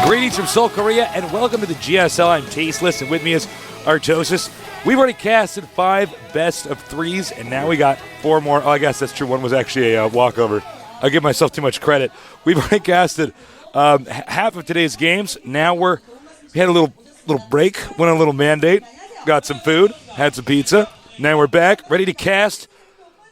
Greetings from Seoul, Korea, and welcome to the GSL. I'm Tasteless, and with me is Artosis. We've already casted 5 best of 3s, and now we got 4 more. Oh, I guess that's true. One was actually a walkover. I give myself too much credit. We've already casted half of today's games. Now we had a little break, went on a little mandate, got some food, had some pizza. Now we're back, ready to cast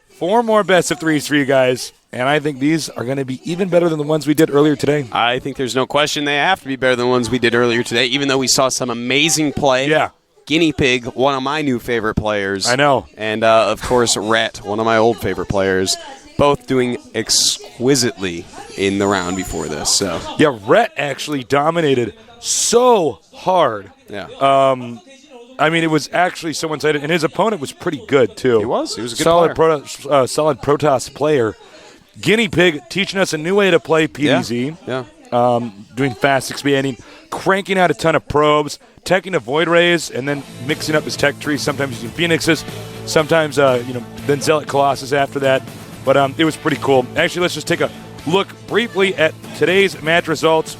4 more best of 3s for you guys. And I think these are going to be even better than the ones we did earlier today. I think there's no question they have to be better than the ones we did earlier today, even though we saw some amazing play. Yeah. Guinea Pig, one of my new favorite players. I know. And, of course, Rhett, one of my old favorite players, both doing exquisitely in the round before this. So yeah, Rhett actually dominated so hard. Yeah. I mean, it was actually so one-sided, and his opponent was pretty good, too. He was a good solid player. Solid Protoss player. Guinea Pig teaching us a new way to play PvZ. Yeah. Doing fast expanding, cranking out a ton of probes, teching a Void Rays, and then mixing up his tech tree, sometimes using Phoenixes, sometimes, then Zealot Colossus after that. But it was pretty cool. Actually, let's just take a look briefly at today's match results.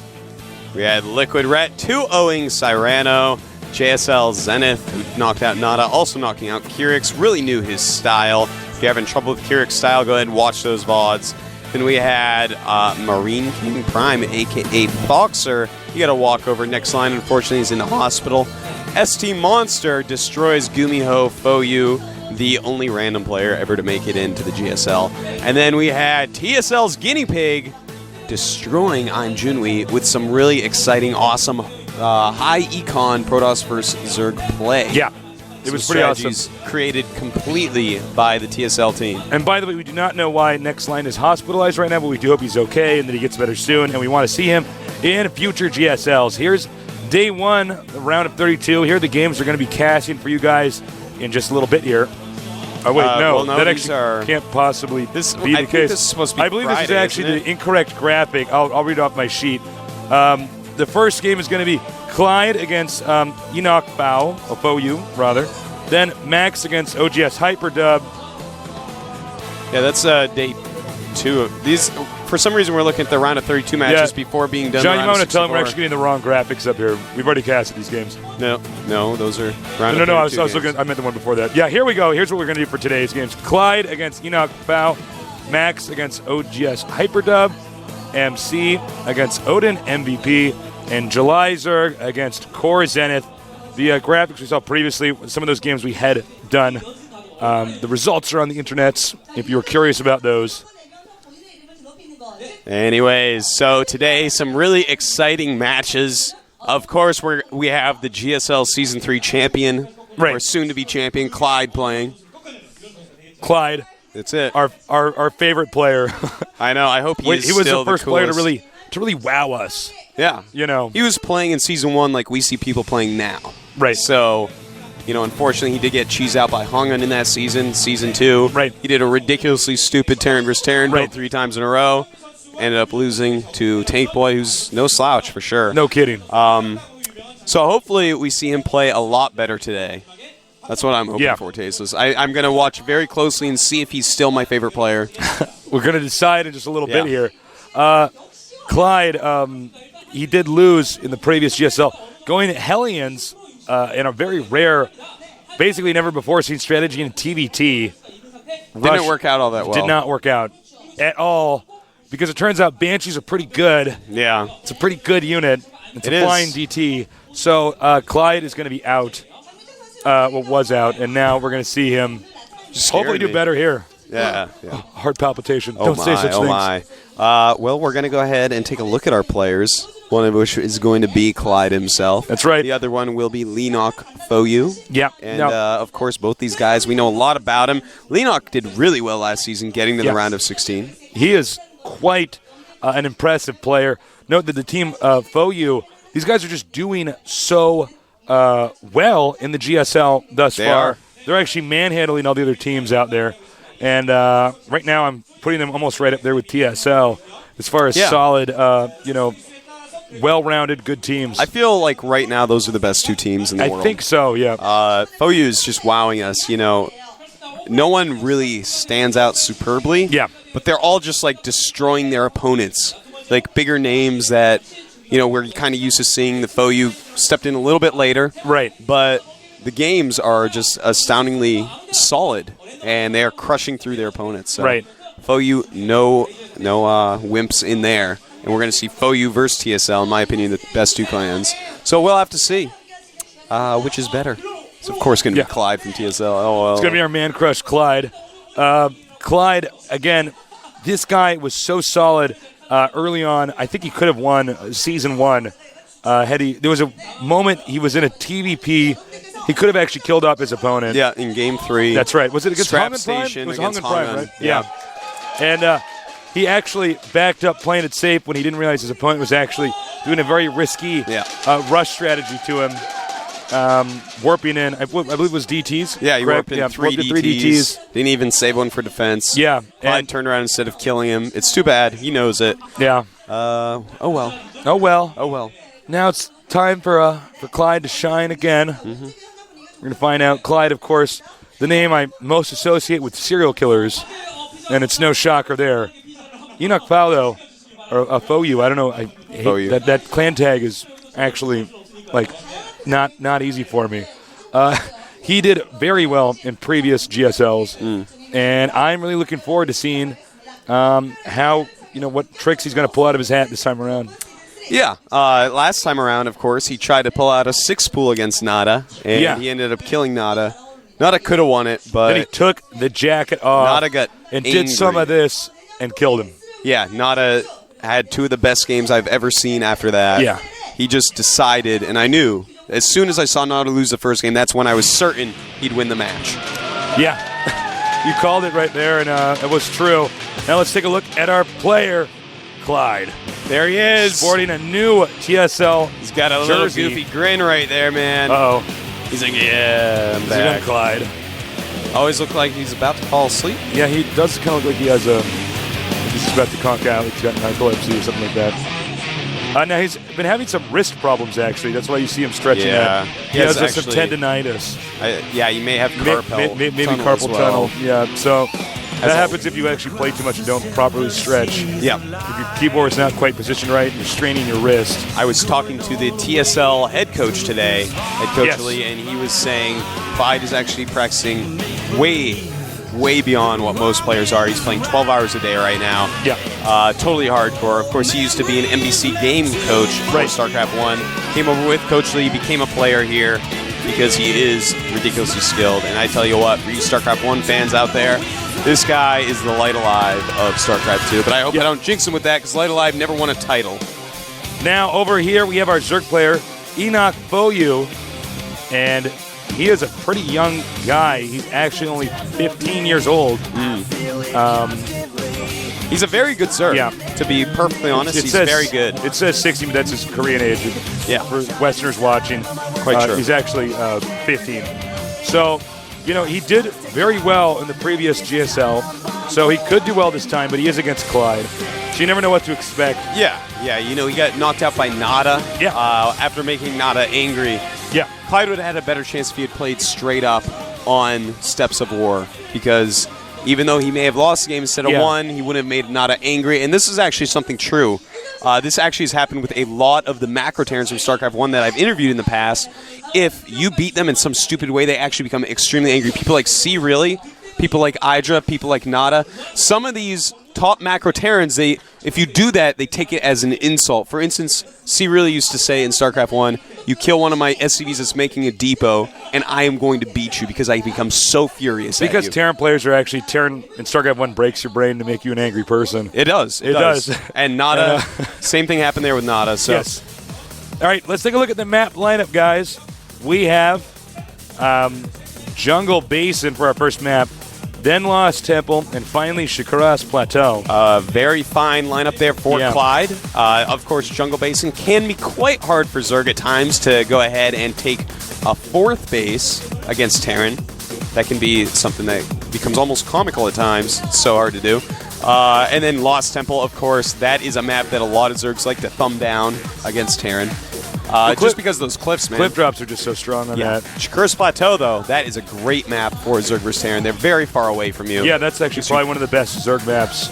We had Liquid Rhett 2-0ing Cyrano. GSL Zenith, who knocked out Nada, also knocking out Kyrix. Really knew his style. If you're having trouble with Kyrix style, go ahead and watch those VODs. Then we had Marine King Prime, a.k.a. Foxer. He got a walkover. Next line, unfortunately, he's in the hospital. ST Monster destroys Gumiho Foyu, the only random player ever to make it into the GSL. And then we had TSL's Guinea Pig destroying Ein Junwi with some really exciting, awesome high econ Protoss versus Zerg play. Yeah, it was pretty awesome. Created completely by the TSL team. And by the way, we do not know why Next Line is hospitalized right now, but we do hope he's okay and that he gets better soon, and we want to see him in future GSLs. Here's day 1, the round of 32. Here are the games we're going to be casting for you guys in just a little bit here. Oh, wait, no, that actually can't possibly be the case. This is supposed to be I believe Friday, this is actually the incorrect graphic. I'll read off my sheet. The first game is going to be Clide against Leenock Foyu, rather. Then Max against OGS Hyperdub. Yeah, that's day 2 of these. For some reason, we're looking at the round of 32 matches before being done. John, you want to tell them we're actually getting the wrong graphics up here. We've already casted these games. No, those are round No, of 32 I was looking. I meant the one before that. Yeah, here we go. Here's what we're going to do for today's games. Clide against Leenock Bao. Max against OGS Hyperdub. MC against Odin MVP. And July Zerg against Core Zenith. The graphics we saw previously, some of those games we had done. The results are on the internets if you're curious about those. Anyways, so today, some really exciting matches. Of course, we have the GSL Season 3 champion, or soon-to-be champion, Clide playing. Clyde. That's it. Our favorite player. I know. I hope he was the first player to really wow us. Yeah. He was playing in Season 1 like we see people playing now. Right. So, unfortunately, he did get cheesed out by Hongun in that season. Season 2. Right. He did a ridiculously stupid Terran vs. Terran build 3 times in a row. Ended up losing to Tank Boy, who's no slouch for sure. No kidding. So hopefully we see him play a lot better today. That's what I'm hoping for, Tasteless. I'm going to watch very closely and see if he's still my favorite player. We're going to decide in just a little bit here. Clyde, he did lose in the previous GSL, going Hellions in a very rare, basically never before seen strategy in TVT. Didn't work out all that well. Did not work out at all, because it turns out Banshees are pretty good. Yeah. It's a pretty good unit. It's a flying DT. So Clyde is going to be out. Was out, and now we're going to see him hopefully do better here. Yeah. Heart palpitation. Don't say such things. My. Well, we're going to go ahead and take a look at our players, one of which is going to be Clide himself. That's right. The other one will be Leenock Foyu. Yeah. And, of course, both these guys, we know a lot about him. Leenock did really well last season, getting to the round of 16. He is quite an impressive player. Note that the team Foyu, these guys are just doing so well in the GSL thus far. They're actually manhandling all the other teams out there. And right now I'm putting them almost right up there with TSL as far as solid, well-rounded, good teams. I feel like right now those are the best 2 teams in the world. I think so, yeah. Foyu is just wowing us. No one really stands out superbly. Yeah. But they're all just, destroying their opponents. Bigger names that, we're kind of used to seeing the Foyu stepped in a little bit later. Right. But the games are just astoundingly solid, and they are crushing through their opponents. So right. Foyu, no wimps in there. And we're going to see Foyu versus TSL, in my opinion, the best two clans. So we'll have to see which is better. It's, of course, going to be Clide from TSL. Oh, well. It's going to be our man crush, Clide. Clide, again, this guy was so solid early on. I think he could have won Season 1. There was a moment he was in a TVP. He could have actually killed off his opponent. Yeah, in Game 3. That's right. Was it against Strap Hong Prime? Station It was against Hong Prime, Hong right? Yeah. And he actually backed up playing it safe when he didn't realize his opponent was actually doing a very risky rush strategy to him. Warping in, I believe it was DTs. Yeah, he warped in three DTs. Didn't even save one for defense. Yeah. Clyde turned around instead of killing him. It's too bad. He knows it. Yeah. Oh well. Oh well. Oh well. Now it's time for Clyde to shine again. Mm-hmm. We're going to find out. Clyde, of course, the name I most associate with serial killers, and it's no shocker there. Leenock Paulo, or Foyu, I don't know. I hate that clan tag is actually like not easy for me. He did very well in previous GSLs, and I'm really looking forward to seeing how what tricks he's going to pull out of his hat this time around. Yeah, last time around, of course, he tried to pull out a 6-pool against Nada, and he ended up killing Nada. Nada could have won it, but then he took the jacket off. Nada got and angry. did some of this and killed him. Yeah, Nada had two of the best games I've ever seen after that. Yeah. He just decided, and I knew, as soon as I saw Nada lose the first game, that's when I was certain he'd win the match. Yeah, you called it right there, and it was true. Now let's take a look at our player, Clide. There he is. Sporting a new TSL He's got a little jersey. goofy grin right there, man. Uh-oh. He's like, yeah, I'm back. Clyde. Always look like he's about to fall asleep. Yeah, he does kind of look like he has he's about to conk out. He's got narcolepsy or something like that. Now, he's been having some wrist problems, actually. That's why you see him stretching out. He has some tendinitis. You may have carpal maybe tunnel carpal as well. tunnel. Yeah, so that happens if you actually play too much and don't properly stretch. Yeah. If your keyboard's not quite positioned right, you're straining your wrist. I was talking to the TSL head coach today, head coach Lee, and he was saying Clyde is actually practicing way beyond what most players are. He's playing 12 hours a day right now. Yeah. Totally hardcore. Of course, he used to be an NBC game coach for StarCraft 1. Came over with Coach Lee, became a player here because he is ridiculously skilled. And I tell you what, for you StarCraft 1 fans out there, this guy is the light alive of StarCraft 2. But I hope I don't jinx him with that because Light Alive never won a title. Now, over here, we have our Zerg player, Leenock Foyu, and he is a pretty young guy. He's actually only 15 years old. He's a very good Zerg. Yeah. To be perfectly honest, he's very good. It says 60, but that's his Korean age. Yeah. For Westerners watching, quite true. He's actually 15. So, he did very well in the previous GSL. So he could do well this time, but he is against Clide. So you never know what to expect. Yeah. He got knocked out by Nada. Yeah. After making Nada angry. Yeah. Clide would have had a better chance if he had played straight up on Steps of War, because even though he may have lost the game instead of won, he wouldn't have made Nada angry. And this is actually something true. This actually has happened with a lot of the macro Terrans from StarCraft 1 that I've interviewed in the past. If you beat them in some stupid way, they actually become extremely angry. People like C. Really, people like Idra, people like Nada. Some of these top macro Terrans, if you do that, they take it as an insult. For instance, C. Really used to say in StarCraft 1, you kill one of my SCVs that's making a depot, and I am going to beat you because I become so furious because at you. Terran players are actually, Terran in StarCraft 1 breaks your brain to make you an angry person. It does. It does. And Nada, same thing happened there with Nada. So. Yes. All right, let's take a look at the map lineup, guys. We have Jungle Basin for our first map, then Lost Temple, and finally Shikara's Plateau. Very fine lineup there for Clide. Of course, Jungle Basin can be quite hard for Zerg at times to go ahead and take a fourth base against Terran. That can be something that becomes almost comical at times. It's so hard to do. And then Lost Temple, of course, that is a map that a lot of Zergs like to thumb down against Terran. Just because of those cliffs, man. Cliff drops are just so strong on that. Shikara's Plateau, though, that is a great map for Zerg vs. Terran. They're very far away from you. Yeah, that's actually probably one of the best Zerg maps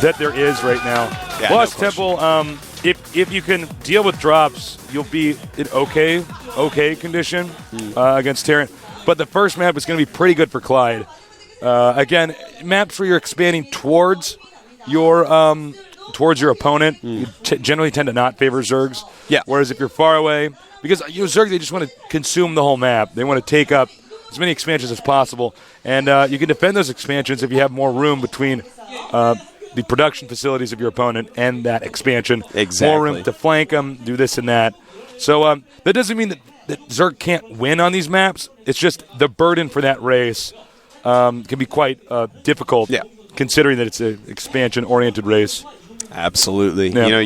that there is right now. Yeah, Plus, no Temple, if you can deal with drops, you'll be in okay condition against Terran. But the first map is going to be pretty good for Clide. Again, maps where you're expanding towards your opponent, you generally tend to not favor Zergs. Yeah. Whereas if you're far away, because Zerg, they just want to consume the whole map. They want to take up as many expansions as possible. And you can defend those expansions if you have more room between the production facilities of your opponent and that expansion. Exactly. More room to flank them, do this and that. So that doesn't mean that Zerg can't win on these maps. It's just the burden for that race can be quite difficult, considering that it's an expansion-oriented race. Absolutely. Yeah. You know,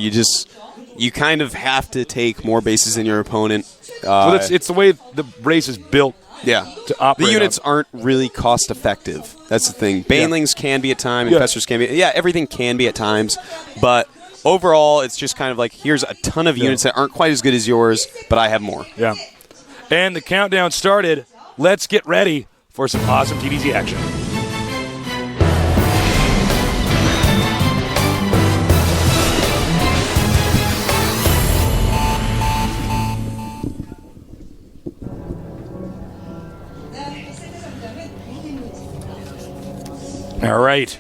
you kind of have to take more bases than your opponent. Well, it's the way the race is built. Yeah. To operate the units aren't really cost effective. That's the thing. Banelings can be at times, Infestors can be. Yeah, everything can be at times. But overall, it's just kind of like, here's a ton of units that aren't quite as good as yours, but I have more. Yeah. And the countdown started. Let's get ready for some awesome TVZ action. All right.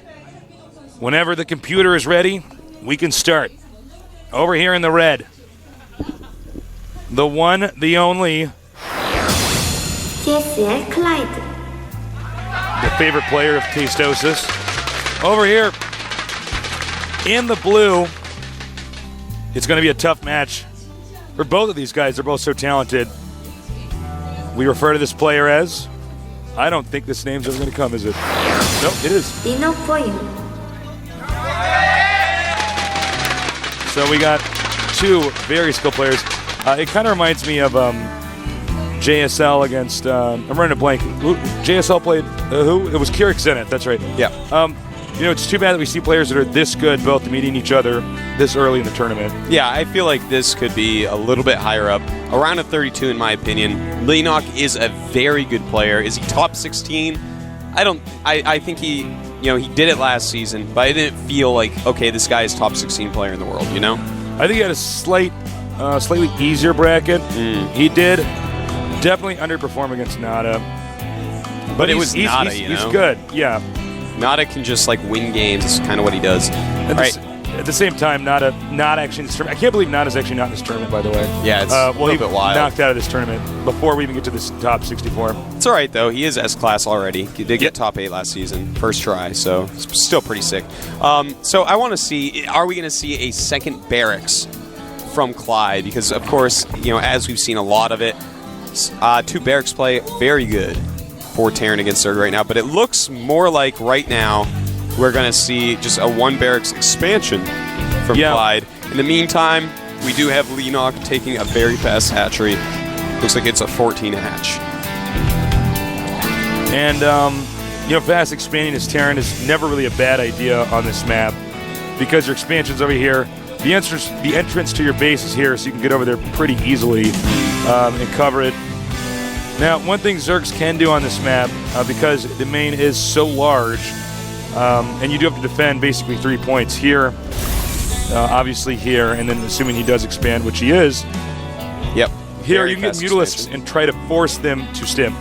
Whenever the computer is ready, we can start. Over here in the red, the one, the only, GSL Clide. the favorite player of Tastosis. Over here in the blue, it's going to be a tough match for both of these guys. They're both so talented. We refer to this player as, I don't think this name's ever going to come, is it? Nope, it is. Leenock for you. So we got two very skilled players. It kind of reminds me of JSL against, I'm running a blank. JSL played, who? It was Keurig Zenith, that's right. Yeah. You know, it's too bad that we see players that are this good both meeting each other this early in the tournament. Yeah, I feel like this could be a little bit higher up. Around a 32 in my opinion. Leenock is a very good player. Is he top 16? I think he did it last season, but I didn't feel like, okay, this guy is top 16 player in the world, you know? I think he had a slightly easier bracket. He did definitely underperform against Nada. But it was Nada, he's good, yeah. Nada can just like win games. That's kind of what he does. At the same time, Nada not actually in this tournament. I can't believe Nada's actually not in this tournament, by the way. Yeah, it's a little bit wild. Knocked out of this tournament before we even get to this top 64. It's all right, though. He is S-class already. He did get top 8 last season, first try, so it's still pretty sick. So I want to see, are we going to see a second barracks from Clide? Because, of course, as we've seen a lot of it, 2 barracks play, very good for Terran against Zerg right now, but it looks more like right now we're going to see just a 1 barracks expansion from Clide. In the meantime, we do have Leenock taking a very fast hatchery. Looks like it's a 14 hatch. And, fast expanding as Terran is never really a bad idea on this map because your expansion's over here. The entrance to your base is here, so you can get over there pretty easily and cover it. Now, one thing Zergs can do on this map, because the main is so large, and you do have to defend basically 3 points here, obviously here, and then assuming he does expand, which he is. Yep. Here you can get Mutalisks and try to force them to stim.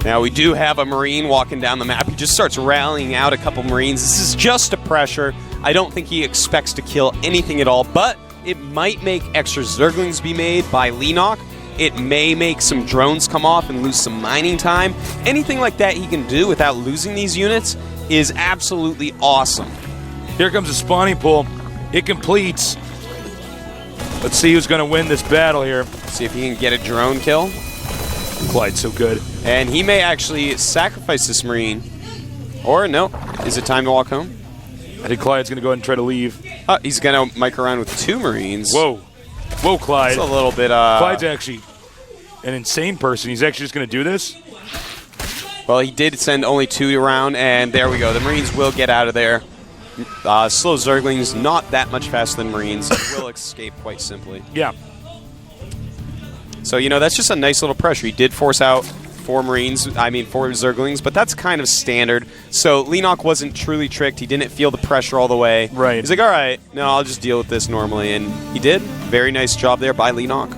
Now we do have a Marine walking down the map. He just starts rallying out a couple Marines. This is just a pressure. I don't think he expects to kill anything at all, but it might make extra Zerglings be made by Leenock. It may make some drones come off and lose some mining time. Anything like that he can do without losing these units is absolutely awesome. Here comes the spawning pool. It completes. Let's see who's going to win this battle here. See if he can get a drone kill. Clide's so good. And he may actually sacrifice this Marine. Or no. Is it time to walk home? I think Clyde's going to go ahead and try to leave. He's going to mic around with 2 Marines. Whoa. Whoa, Clide. It's a little bit... Clyde's actually an insane person. He's actually just going to do this? Well, he did send only 2 around, and there we go. The Marines will get out of there. Slow Zerglings, not that much faster than Marines, will escape quite simply. Yeah. So, that's just a nice little pressure. He did force out 4 Zerglings, but that's kind of standard. So Leenock wasn't truly tricked. He didn't feel the pressure all the way. Right. He's like, all right, no, I'll just deal with this normally. And he did. Very nice job there by Leenock.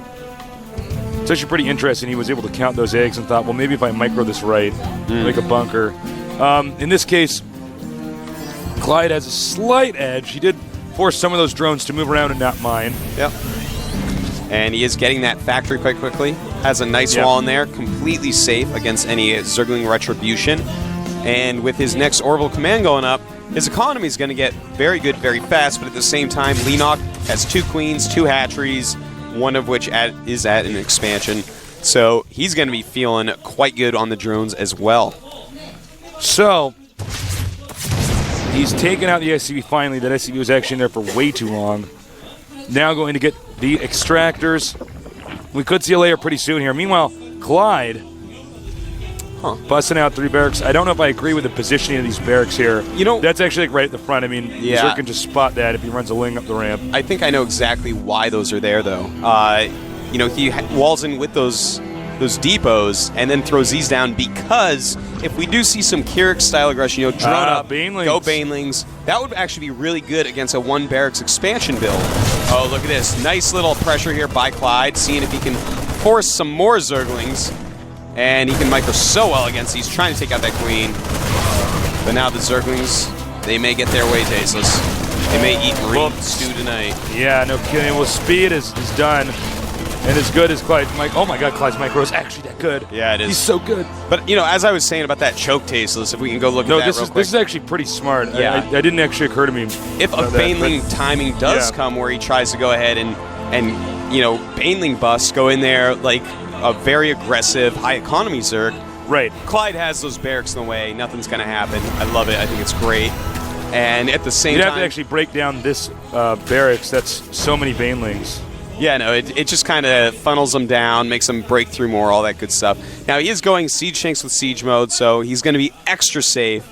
It's actually pretty interesting. He was able to count those eggs and thought, well, maybe if I micro this right, make a bunker. In this case, Clide has a slight edge. He did force some of those drones to move around and not mine. Yep. And he is getting that factory quite quickly. Has a nice wall in there, completely safe against any Zergling retribution. And with his next orbital command going up, his economy is going to get very good very fast, but at the same time, Leenock has 2 queens, 2 hatcheries, one of which is at an expansion. So he's going to be feeling quite good on the drones as well. So he's taken out the SCV finally. That SCV was actually in there for way too long. Now going to get the extractors. We could see a layer pretty soon here. Meanwhile, Clide busting out 3 barracks. I don't know if I agree with the positioning of these barracks here. You know, that's actually like right at the front. I mean, Zerg can just spot that if he runs a ling up the ramp. I think I know exactly why those are there, though. You know, he walls in with those depots and then throws these down because if we do see some Keurig-style aggression, drone up, Banelings. Go Banelings, that would actually be really good against a 1 barracks expansion build. Oh, look at this. Nice little pressure here by Clide, seeing if he can force some more Zerglings. And he can micro so well against these, trying to take out that queen. But now the Zerglings, they may get their way tasteless. They may eat marine stew tonight. Yeah, no kidding. Well, speed is done. And as good as Clide's oh my god, Clide's micro is actually that good. Yeah, it is. He's so good. But, as I was saying about that choke tasteless, if we can go look at that real quick. This is actually pretty smart. Yeah. I didn't actually occur to me. If a Baneling timing does come where he tries to go ahead and Baneling busts, go in there like a very aggressive, high economy Zerg. Right. Clyde has those barracks in the way. Nothing's going to happen. I love it. I think it's great. And at the same time... You'd have to actually break down this barracks. That's so many Banelings. Yeah, no, it just kind of funnels them down, makes them break through more, all that good stuff. Now, he is going Siege Tanks with Siege mode, so he's going to be extra safe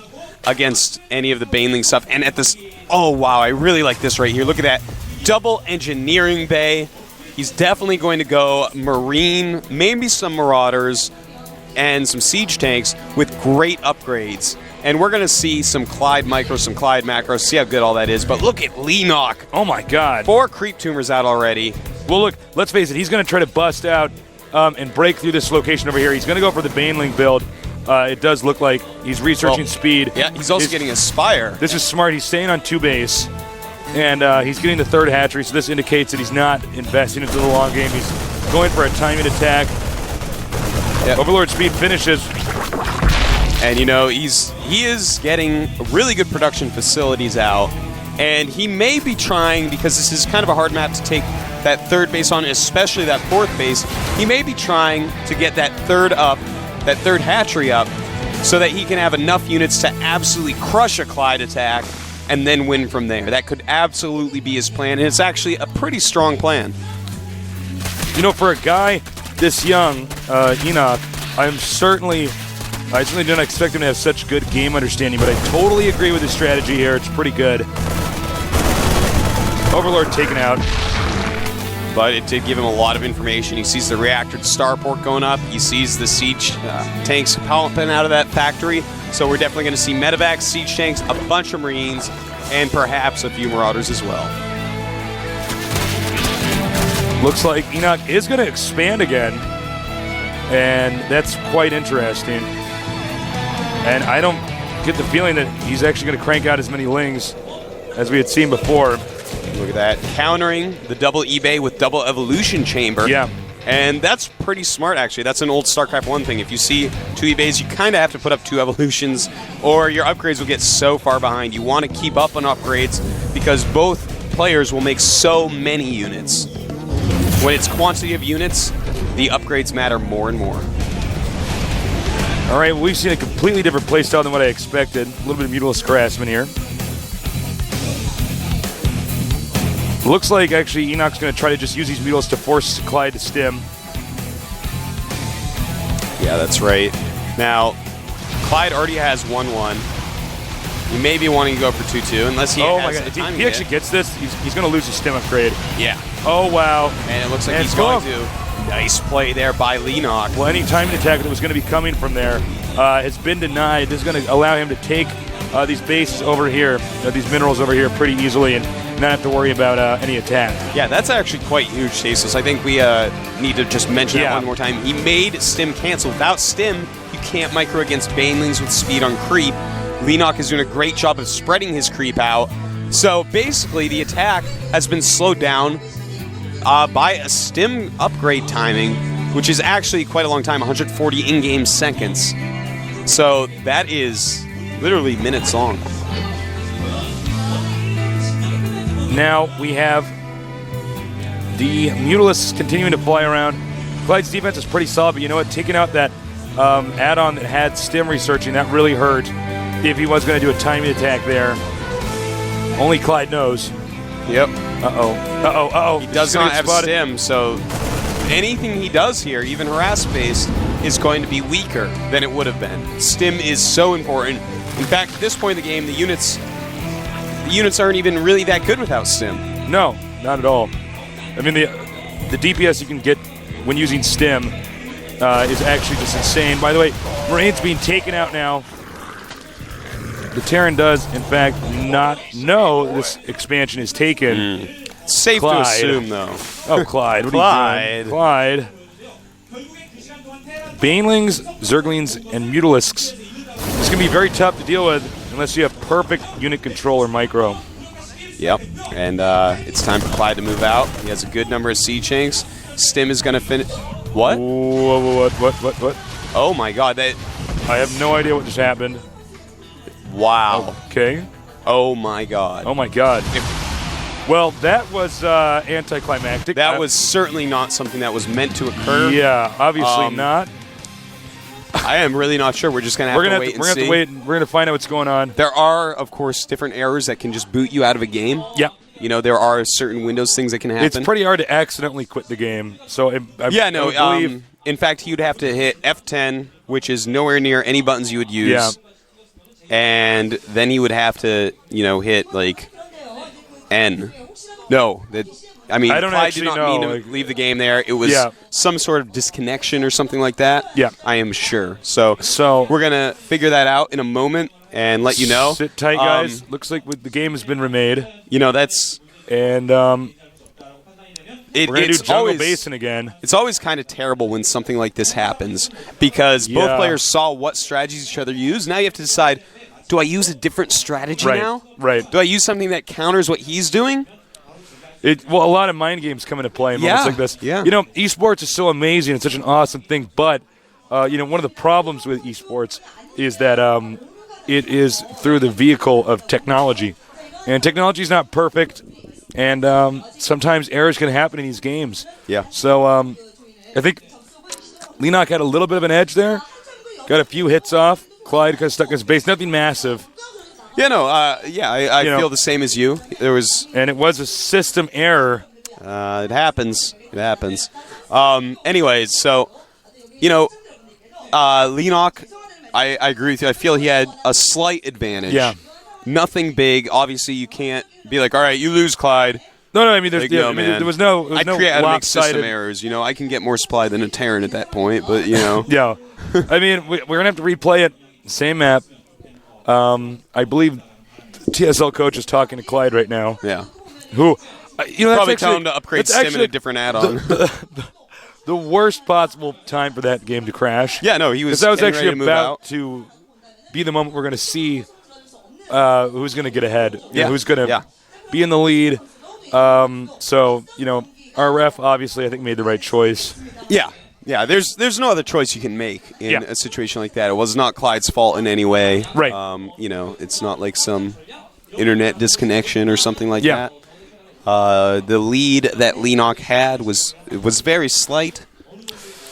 against any of the Baneling stuff. And at this... Oh, wow, I really like this right here. Look at that. Double Engineering Bay. He's definitely going to go Marine, maybe some Marauders, and some Siege Tanks with great upgrades. And we're going to see some Clide Micro, some Clide Macro, see how good all that is. But look at Leenock. Oh, my God. 4 Creep Tumors out already. Well, look, let's face it. He's going to try to bust out and break through this location over here. He's going to go for the Baneling build. It does look like he's researching speed. Yeah, he's also getting a Spire. This is smart. He's staying on 2 base. And he's getting the 3rd hatchery, so this indicates that he's not investing into the long game. He's going for a timing attack. Yep. Overlord speed finishes. And, he is getting really good production facilities out. And he may be trying, because this is kind of a hard map to take that 3rd base on, especially that 4th base, he may be trying to get that 3rd up, that 3rd hatchery up, so that he can have enough units to absolutely crush a Clide attack and then win from there. That could absolutely be his plan, and it's actually a pretty strong plan. For a guy this young, Enoch, I certainly don't expect him to have such good game understanding, but I totally agree with his strategy here. It's pretty good. Overlord taken out. But it did give him a lot of information. He sees the reactor starport going up. He sees the siege tanks pumping out of that factory. So we're definitely going to see medevacs, siege tanks, a bunch of Marines, and perhaps a few Marauders as well. Looks like Enoch is going to expand again. And that's quite interesting. And I don't get the feeling that he's actually going to crank out as many Lings as we had seen before. Look at that. Countering the double eBay with double evolution chamber. Yeah. And that's pretty smart, actually. That's an old StarCraft 1 thing. If you see 2 eBays, you kind of have to put up 2 evolutions, or your upgrades will get so far behind. You want to keep up on upgrades because both players will make so many units. When it's quantity of units, the upgrades matter more and more. All right, well, we've seen a completely different playstyle than what I expected. A little bit of Mutila's harassment here. Looks like, actually, Enoch's going to try to just use these Mutilas to force Clide to stim. Yeah, that's right. Now, Clide already has 1-1. He may be wanting to go for 2-2 unless he has my God. the If time he actually gets this, he's going to lose his stem upgrade. Yeah. Oh, wow. And it looks like And he's going to. Nice play there by Leenock. Well, any timing attack that was going to be coming from there has been denied. This is going to allow him to take these bases over here, these minerals over here pretty easily and not have to worry about any attack. Yeah, that's actually quite huge, Tasteless. I think we need to just mention that one more time. He made Stim cancel. Without Stim, you can't micro against Banelings with speed on creep. Leenock is doing a great job of spreading his creep out. So basically, the attack has been slowed down by a Stim upgrade timing, which is actually quite a long time, 140 in-game seconds. So that is literally minutes long. Now we have the Mutalisks continuing to fly around. Clide's defense is pretty solid, but you know what? Taking out that add-on that had Stim researching, that really hurt if he was going to do a timing attack there. Only Clide knows. Yep. Uh-oh. He does not have Stim, so anything he does here, even harass-based, is going to be weaker than it would have been. Stim is so important. In fact, at this point in the game, the units aren't even really that good without Stim. No, not at all. I mean, the DPS you can get when using Stim is actually just insane. By the way, Maraine's being taken out now. The Terran does, in fact, not know this expansion is taken. Safe Clide. to assume, though. Oh, Clide. What are you doing? Clide. Banelings, Zerglings, and Mutalisks. It's going to be very tough to deal with unless you have perfect unit control or micro. Yep, and it's time for Clide to move out. He has a good number of siege tanks. Stim is going to finish. What? What? Oh my God! I have no idea what just happened. Wow. Okay. Oh my God. Oh my God. Well, that was anticlimactic. That was certainly not something that was meant to occur. Yeah, obviously not. I am really not sure. We're just going to have to wait and see. We're going to find out what's going on. There are, of course, different errors that can just boot you out of a game. Yeah. You know, there are certain Windows things that can happen. It's pretty hard to accidentally quit the game. So I believe. In fact, you'd have to hit F10, which is nowhere near any buttons you would use. Yeah. And then he would have to, hit like N. No, I don't Clide did not mean to leave the game there. It was some sort of disconnection or something like that. Yeah, I am sure. So we're gonna figure that out in a moment and let you know. Sit tight, guys. Looks like the game has been remade. That's and we're gonna do Jungle always, Basin again. It's always kind of terrible when something like this happens because both players saw what strategies each other use. Now you have to decide: do I use a different strategy now? Right. Do I use something that counters what he's doing? A lot of mind games come into play in moments like this. Yeah. Esports is so amazing. It's such an awesome thing. But, one of the problems with esports is that it is through the vehicle of technology. And technology is not perfect. And sometimes errors can happen in these games. Yeah. So I think Leenock had a little bit of an edge there. Got a few hits off. Clide got stuck in his base. Nothing massive. Yeah, no, I feel the same as you. And it was a system error. It happens. Anyways, so, Leenock, I agree with you. I feel he had a slight advantage. Yeah. Nothing big. Obviously, you can't be like, all right, you lose, Clyde. No, I mean, there was no I create how to make system errors. I can get more supply than a Terran at that point, but, Yeah. I mean, we're going to have to replay it. Same map. I believe TSL coach is talking to Clide right now. Yeah. Who, probably tell him to upgrade Stim in a different add-on. The worst possible time for that game to crash. Yeah, no, he was. That was actually about to be the moment we're going to see who's going to get ahead. Who's going to be in the lead. So our ref obviously I think made the right choice. Yeah. Yeah, there's no other choice you can make in a situation like that. It was not Clyde's fault in any way. Right. It's not like some internet disconnection or something like that. The lead that Leenock had was very slight.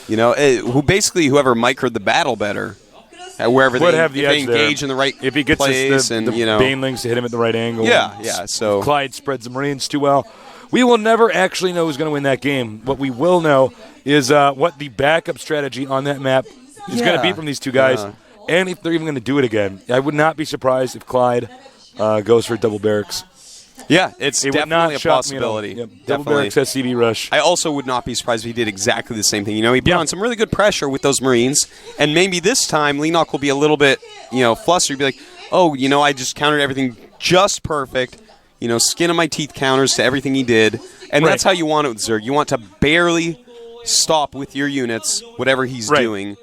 Whoever microed the battle better, wherever they engage in the right if he gets place, the and Banelings to hit him at the right angle. Yeah. So Clide spreads the Marines too well. We will never actually know who's going to win that game. What we will know is what the backup strategy on that map is going to be from these two guys. and if they're even going to do it again. I would not be surprised if Clide goes for double barracks. Yeah, it's It would definitely not a shock me at all. possibility. Yep. Double Definitely. barracks SCV rush. I also would not be surprised if he did exactly the same thing. You know, he put on some really good pressure with those Marines, and maybe this time Leenock will be a little bit, flustered. He'll be like, oh, I just countered everything just perfect. Skin of my teeth counters to everything he did. And that's how you want it with Zerg. You want to barely stop with your units, whatever he's doing,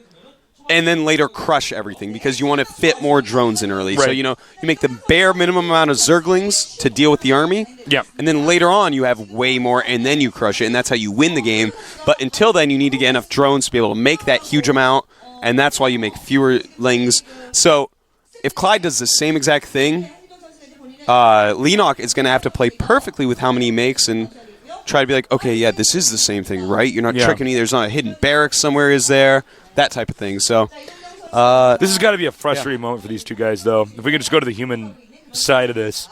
and then later crush everything because you want to fit more drones in early. Right. So, you make the bare minimum amount of Zerglings to deal with the army. Yeah. And then later on, you have way more, and then you crush it, and that's how you win the game. But until then, you need to get enough drones to be able to make that huge amount, and that's why you make fewer lings. So if Clide does the same exact thing, Leenock is going to have to play perfectly with how many he makes and try to be like, okay, yeah, this is the same thing, right? You're not tricking me. There's not a hidden barracks somewhere, is there? That type of thing. So this has got to be a frustrating moment for these two guys, though. If we could just go to the human side of this.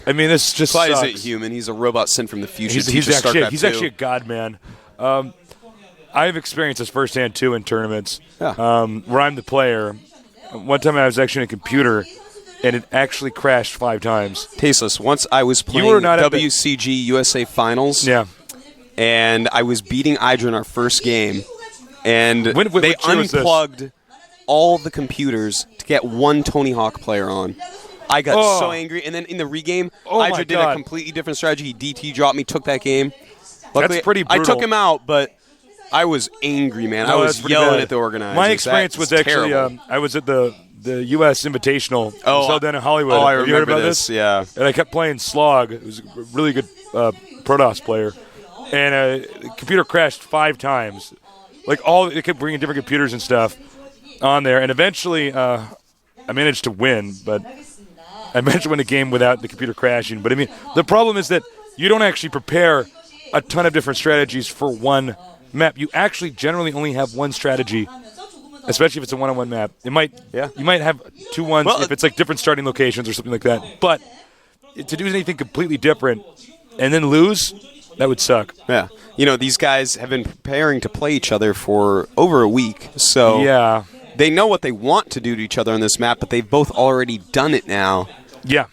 I mean, this just Clide sucks. isn't human. He's a robot sent from the future. He's actually a god, man. I've experienced this firsthand, too, in tournaments where I'm the player. One time I was actually in a computer, and it actually crashed 5 times. Tasteless. Once I was playing WCG USA Finals, and I was beating Hydra in our first game, and they unplugged all the computers to get one Tony Hawk player on. I got so angry, and then in the regame, Hydra did a completely different strategy. He DT dropped me, took that game. Luckily, that's pretty brutal. I took him out, but I was angry, man. I was yelling at the organizers. My experience was actually I was at the U.S. Invitational. held down in Hollywood. I Have you heard about this? Yeah. And I kept playing Slog. It was a really good Protoss player. And the computer crashed 5 times. It kept bringing different computers and stuff on there. And eventually I managed to win, but I managed to win the game without the computer crashing. But, I mean, the problem is that you don't actually prepare a ton of different strategies for one map. You actually generally only have one strategy, especially if it's a one-on-one map. You might have 2 ones if it's different starting locations or something like that. But to do anything completely different and then lose, that would suck. Yeah. These guys have been preparing to play each other for over a week. So they know what they want to do to each other on this map, but they've both already done it now. Yeah.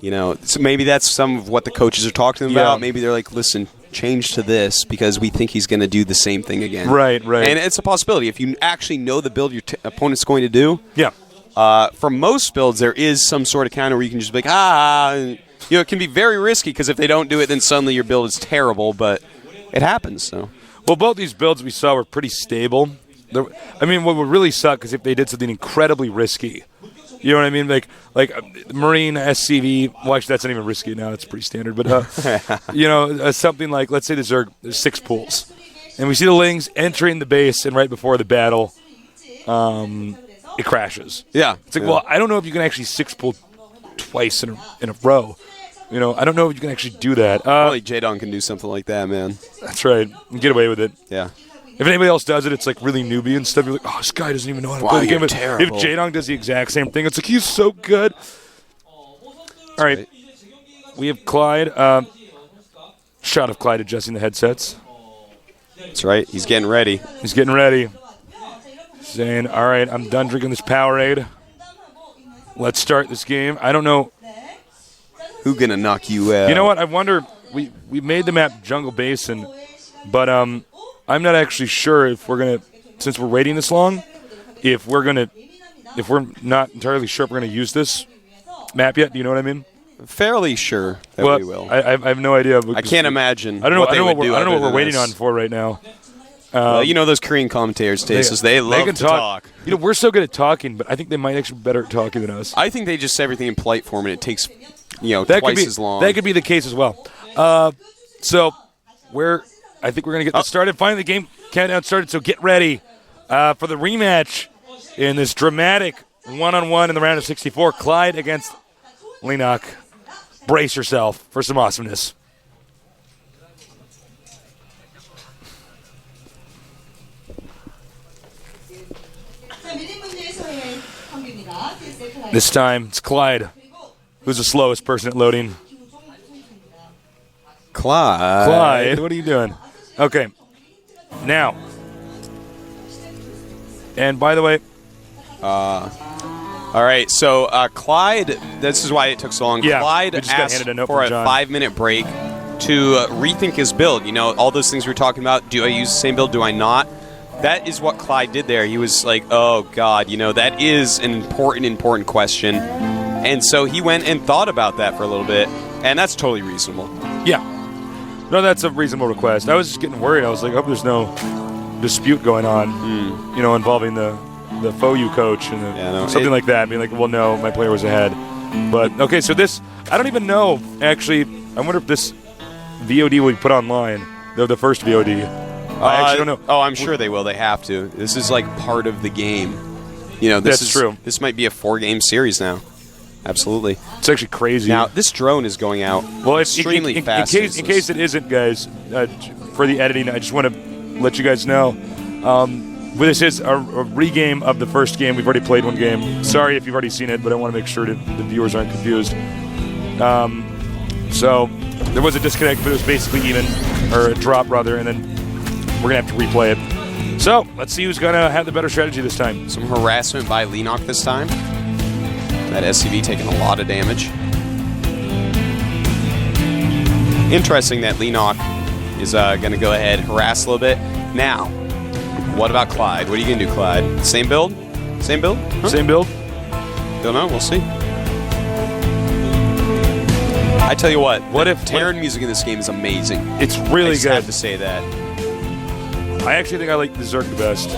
So maybe that's some of what the coaches are talking about. Maybe they're like, listen, change to this because we think he's going to do the same thing again. Right. And it's a possibility. If you actually know the build your opponent's going to do, for most builds, there is some sort of counter where you can just be like, it can be very risky because if they don't do it, then suddenly your build is terrible, but it happens. So, well, both these builds we saw were pretty stable. What would really suck is if they did something incredibly risky. You know what I mean? Like Marine SCV. Well, actually, that's not even risky now. It's pretty standard. But something like, let's say there's 6 pools, and we see the Lings entering the base, and right before the battle, it crashes. Yeah, it's like, well, I don't know if you can actually 6 pool twice in a row. I don't know if you can actually do that. Only J-Don can do something like that, man. That's right. You get away with it. Yeah. If anybody else does it, it's really newbie and stuff. You're like, oh, this guy doesn't even know how to play the game. Terrible. If J-Dong does the exact same thing, it's like, he's so good. All right. We have Clide. Shot of Clide adjusting the headsets. That's right. He's getting ready. Saying, all right, I'm done drinking this Powerade. Let's start this game. I don't know. Who's going to knock you out? You know what? I wonder. We made the map Jungle Basin, but I'm not actually sure if we're going to, since we're waiting this long, if we're not entirely sure if we're going to use this map yet. Do you know what I mean? Fairly sure that we will. I have no idea. I can't imagine. I don't know what we're waiting on for right now. Those Korean commentators, they love to talk. We're so good at talking, but I think they might actually be better at talking than us. I think they just say everything in polite form, and it takes twice as long. That could be the case as well. I think we're going to get this started. Finally, the game countdown started, so get ready for the rematch in this dramatic one-on-one in the round of 64. Clide against Leenock. Brace yourself for some awesomeness. This time, it's Clide, who's the slowest person at loading. Clide, what are you doing? Okay. Now, and by the way, All right, so Clide, this is why it took so long. Yeah, Clyde we just got asked handed a note for a from John. 5-minute break to rethink his build. You know, all those things we were talking about. Do I use the same build? Do I not? That is what Clide did there. He was like, oh, God, you know, that is an important question. And so he went and thought about that for a little bit, and that's totally reasonable. Yeah. No, that's a reasonable request. I was just getting worried. I was like, I hope there's no dispute going on, you know, involving the FOU coach and something like that. Being like, well, no, my player was ahead. But, okay, so this, I don't even know, actually. I wonder if this VOD will be put online, the first VOD. I actually don't know. Oh, I'm sure they will. They have to. This is like part of the game. You know, this That's true. This might be a 4-game series now. Absolutely. It's actually crazy. Now, this drone is going out extremely fast. In case it isn't, guys, for the editing, I just want to let you guys know. This is a regame of the first game. We've already played one game. Sorry if you've already seen it, but I want to make sure that the viewers aren't confused. So there was a disconnect, but it was basically even, or a drop, rather, and then we're going to have to replay it. So let's see who's going to have the better strategy this time. Some harassment by Leenock this time. That SCV taking a lot of damage. Interesting that Leenock is going to go ahead, harass a little bit. Now, what about Clide? What are you going to do, Clide? Same build? Same build? Huh? Same build? Don't know. We'll see. I tell you what if Terran music in this game is amazing. It's really I just good. have to say that. I actually think I like the Zerg the best.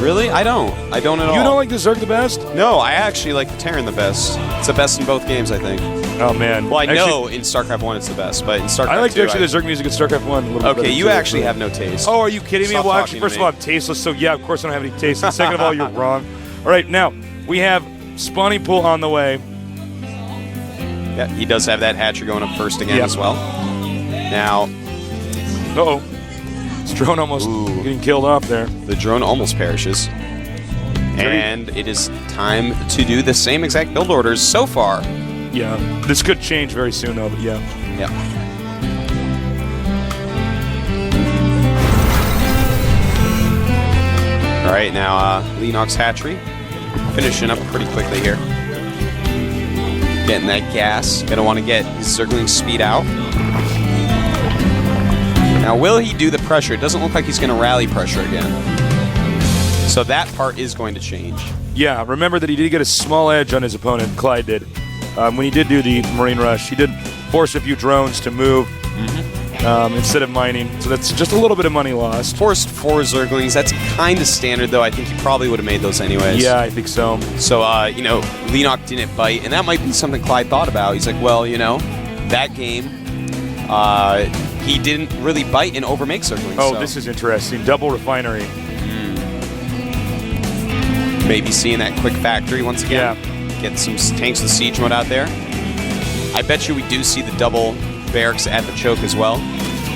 Really? I don't. I don't at all. You don't like the Zerg the best? No, I actually like the Terran the best. It's the best in both games, I think. Oh, man. Well, I know in StarCraft 1 it's the best, but in StarCraft 2... I like the Zerg music in StarCraft 1 a little bit Okay, better, you too, actually so. have no taste. Oh, are you kidding me? Stop Well, actually, talking first to of all, me. I'm tasteless, so yeah, of course I don't have any taste. And second of all, you're wrong. All right, now, we have spawning pool on the way. Yeah, he does have that hatchery going up first again as well. Now... Uh-oh. This drone almost getting killed off there. The drone almost perishes. And it is time to do the same exact build orders so far. Yeah. This could change very soon, though, but yeah. Yeah. All right, now Leenock's hatchery. Finishing up pretty quickly here. Getting that gas. Gonna want to get his Zergling speed out. Now, will he do the pressure? It doesn't look like he's going to rally pressure again. So that part is going to change. Yeah, remember that he did get a small edge on his opponent, Clide did. When he did do the Marine Rush, he did force a few drones to move instead of mining. So that's just a little bit of money lost. Forced 4 Zerglings. That's kind of standard, though. I think he probably would have made those anyways. Yeah, I think so. So, you know, Leenock didn't bite, and that might be something Clide thought about. He's like, well, you know, that game, he didn't really bite and overmake Zerglings. Oh, so. this is interesting. Double refinery. Maybe seeing that quick factory once again. Yeah. Get some tanks with siege mode out there. I bet you we do see the double barracks at the choke as well.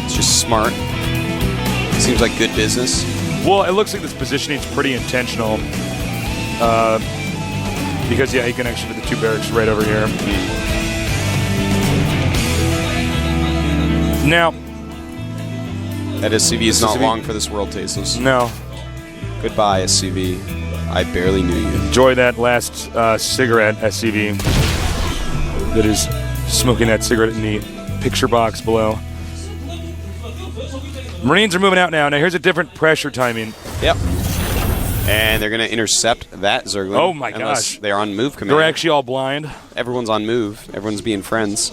It's just smart. Seems like good business. Well, it looks like this positioning is pretty intentional. Because, yeah, he can actually put the 2 barracks right over here. Now, that SCV is not long for this world, Tasteless. No. Goodbye, SCV. I barely knew you. Enjoy that last cigarette, SCV. That is smoking that cigarette in the picture box below. Marines are moving out now. Now, here's a different pressure timing. Yep. And they're going to intercept that Zergling. Oh, my gosh. They're on move command. They're actually all blind. Everyone's on move. Everyone's being friends.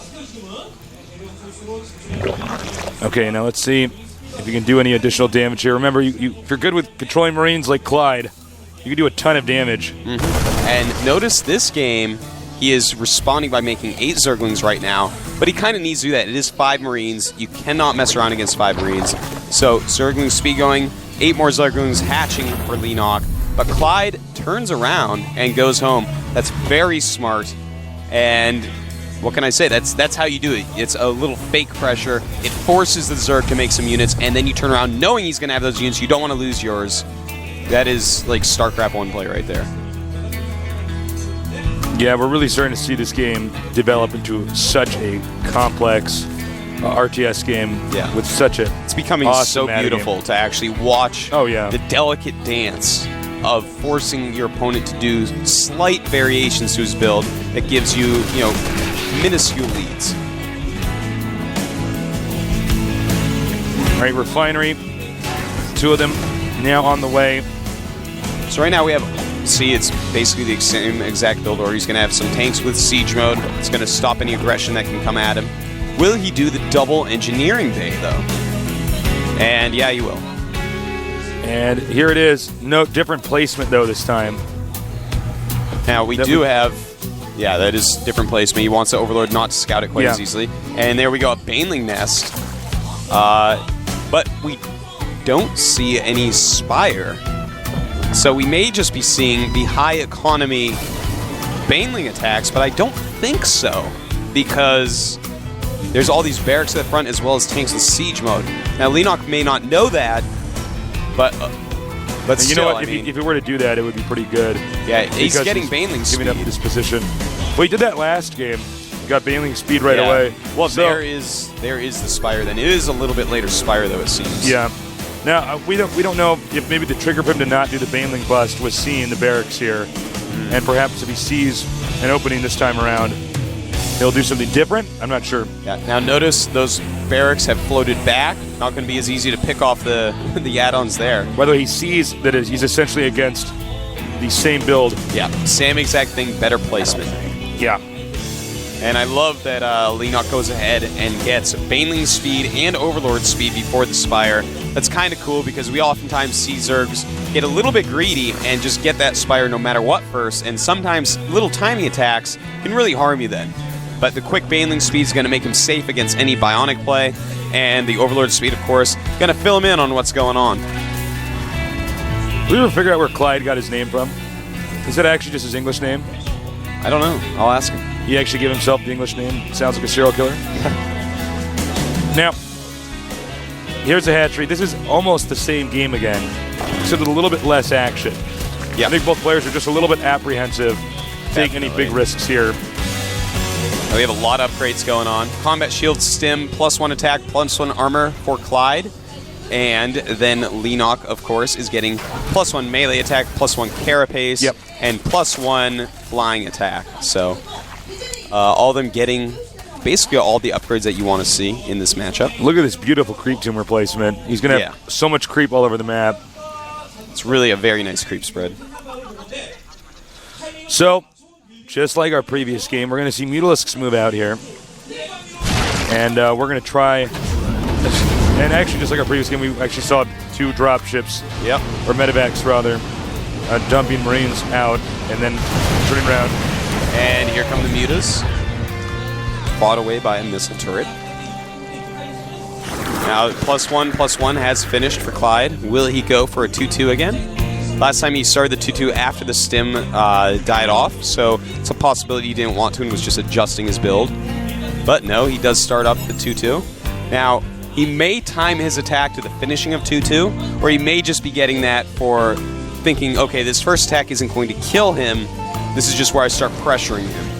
Okay, now let's see if you can do any additional damage here. Remember, if you're good with controlling Marines like Clide, you can do a ton of damage. And notice this game, he is responding by making 8 Zerglings right now, but he kind of needs to do that. It is 5 Marines. You cannot mess around against 5 Marines. So Zergling speed going, 8 more Zerglings hatching for Leenock, but Clide turns around and goes home. That's very smart, and what can I say? That's how you do it. It's a little fake pressure. It forces the Zerg to make some units, and then you turn around knowing he's going to have those units. You don't want to lose yours. That is like StarCraft 1 play right there. Yeah, we're really starting to see this game develop into such a complex RTS game with such a It's becoming awesome so beautiful game. to actually watch the delicate dance of forcing your opponent to do slight variations to his build that gives you, minuscule leads. All right, Refinery. 2 of them now on the way. So right now we have, it's basically the same exact build order. He's going to have some tanks with siege mode. It's going to stop any aggression that can come at him. Will he do the double engineering bay, though? And yeah, he will. And here it is. No different placement, though, this time. Now, we do have... Yeah, that is different placement. He wants the Overlord not to scout it quite as easily. And there we go, a Baneling Nest. But we don't see any Spire. So we may just be seeing the high economy Baneling attacks, but I don't think so. Because there's all these barracks at the front as well as tanks with siege mode. Now, Leenock may not know that, but still, you know what? If he were to do that, it would be pretty good. Yeah, he's getting Baneling speed. Giving up this position. Well, he did that last game. He got Baneling speed right away. Well, so, there is the Spire then. It is a little bit later Spire, though, it seems. Yeah. Now, we don't know if maybe the trigger for him to not do the Baneling bust was seeing the barracks here. And perhaps if he sees an opening this time around, he'll do something different. I'm not sure. Yeah. Now notice those barracks have floated back. Not going to be as easy to pick off the add-ons there. Whether he sees that he's essentially against the same build. Yeah. Same exact thing, better placement. Yeah. And I love that Leenock goes ahead and gets Baneling speed and Overlord speed before the Spire. That's kind of cool because we oftentimes see Zergs get a little bit greedy and just get that Spire no matter what first, and sometimes little tiny attacks can really harm you then. But the quick Baneling speed is going to make him safe against any Bionic play, and the Overlord speed, of course, going to fill him in on what's going on. Did we ever figure out where Clide got his name from? Is that actually just his English name? I don't know. I'll ask him. He actually gave himself the English name. Sounds like a serial killer. Now, here's the hatchery. This is almost the same game again, except with a little bit less action. Yeah. I think both players are just a little bit apprehensive taking any big risks here. We have a lot of upgrades going on. Combat Shield Stim, +1 attack, +1 armor for Clide. And then Leenock, of course, is getting +1 melee attack, +1 carapace, and +1 flying attack. So all of them getting basically all the upgrades that you want to see in this matchup. Look at this beautiful creep tomb replacement. He's going to have so much creep all over the map. It's really a very nice creep spread. So, just like our previous game, we're going to see Mutalisks move out here. And we're going to try... And actually, just like our previous game, we actually saw 2 dropships. Yep. Or medevacs, rather. Dumping Marines out and then turning around. And here come the Mutas. Fought away by a missile turret. Now, +1/+1 has finished for Clide. Will he go for a 2-2 again? Last time he started the 2-2 after the stim died off, so it's a possibility he didn't want to and was just adjusting his build. But no, he does start up the 2-2. Now, he may time his attack to the finishing of 2-2, or he may just be getting that for thinking, okay, this first attack isn't going to kill him. This is just where I start pressuring him.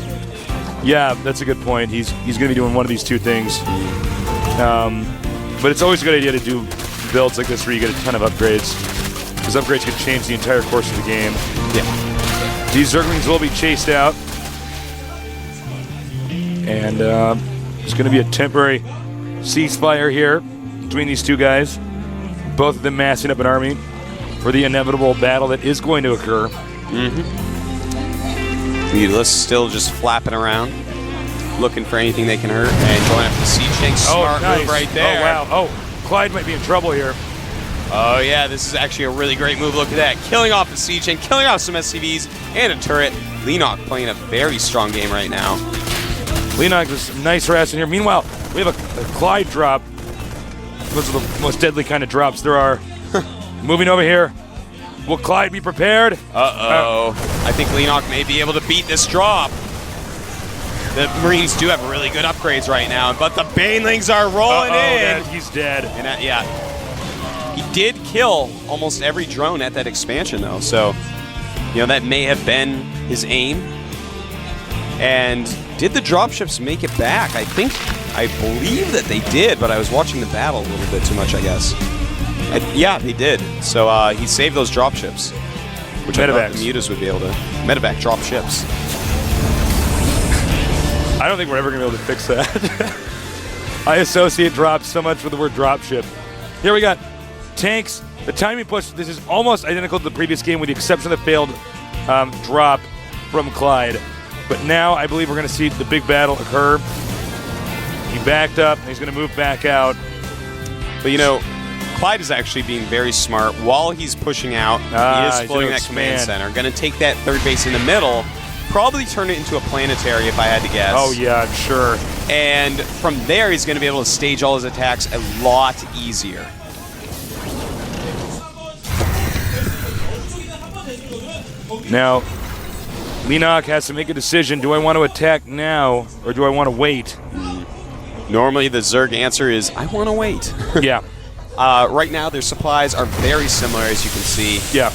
Yeah, that's a good point. He's going to be doing one of these 2 things. But it's always a good idea to do builds like this where you get a ton of upgrades, because upgrades can change the entire course of the game. Yeah. These Zerglings will be chased out. And it's going to be a temporary ceasefire here between these 2 guys. Both of them massing up an army for the inevitable battle that is going to occur. Mutalisks still just flapping around, looking for anything they can hurt, and going after the siege tank. Smart move right there. Oh, wow. Oh, Clide might be in trouble here. Oh, yeah, this is actually a really great move. Look at that. Killing off the siege tank, killing off some SCVs, and a turret. Leenock playing a very strong game right now. Leenock is some nice harassing here. Meanwhile, we have a Clide drop. Those are the most deadly kind of drops there are. Moving over here. Will Clide be prepared? Uh-oh. I think Leenock may be able to beat this drop. The Marines do have really good upgrades right now, but the Banelings are rolling in. He's dead. And yeah. He did kill almost every drone at that expansion, though, so that may have been his aim. And did the dropships make it back? I believe that they did, but I was watching the battle a little bit too much, I guess. Yeah, they did. So he saved those dropships. Which I thought the mutas would be able to. Medevac drop ships. I don't think we're ever going to be able to fix that. I associate drops so much with the word dropship. Here we got tanks. The timing push, this is almost identical to the previous game with the exception of the failed drop from Clide. But now I believe we're going to see the big battle occur. He backed up, and he's going to move back out. But you know, Clide is actually being very smart. While he's pushing out, he is floating that command center. Going to take that third base in the middle, probably turn it into a planetary if I had to guess. Oh yeah, I'm sure. And from there, he's going to be able to stage all his attacks a lot easier. Now, Leenock has to make a decision. Do I want to attack now, or do I want to wait? Normally, the Zerg answer is, I want to wait. Yeah. Right now, their supplies are very similar, as you can see. Yeah.